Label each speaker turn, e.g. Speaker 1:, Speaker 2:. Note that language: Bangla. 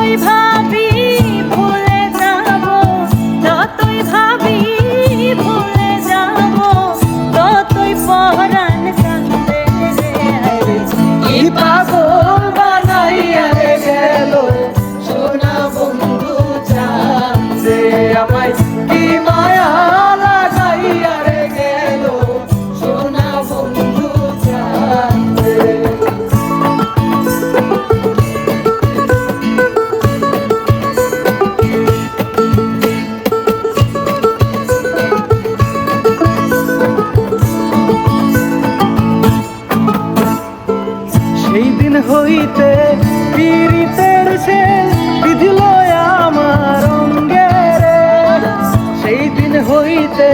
Speaker 1: যতই ভাবি ভুলে যাব, যতই ভাবি ভুলে যাব, ততই পরাণ কান্দে রে।
Speaker 2: কি পাগল বানাইয়া রে গেল সোনা বন্ধু চাঁদ যে আমায়, কি মায়া লাগাইয়া রে গেল সোনা বন্ধু চাঁদ রে। সেই দিন হইতে পীড়িতের সে বিধিল আমার অঙ্গে রে, সেই দিন হইতে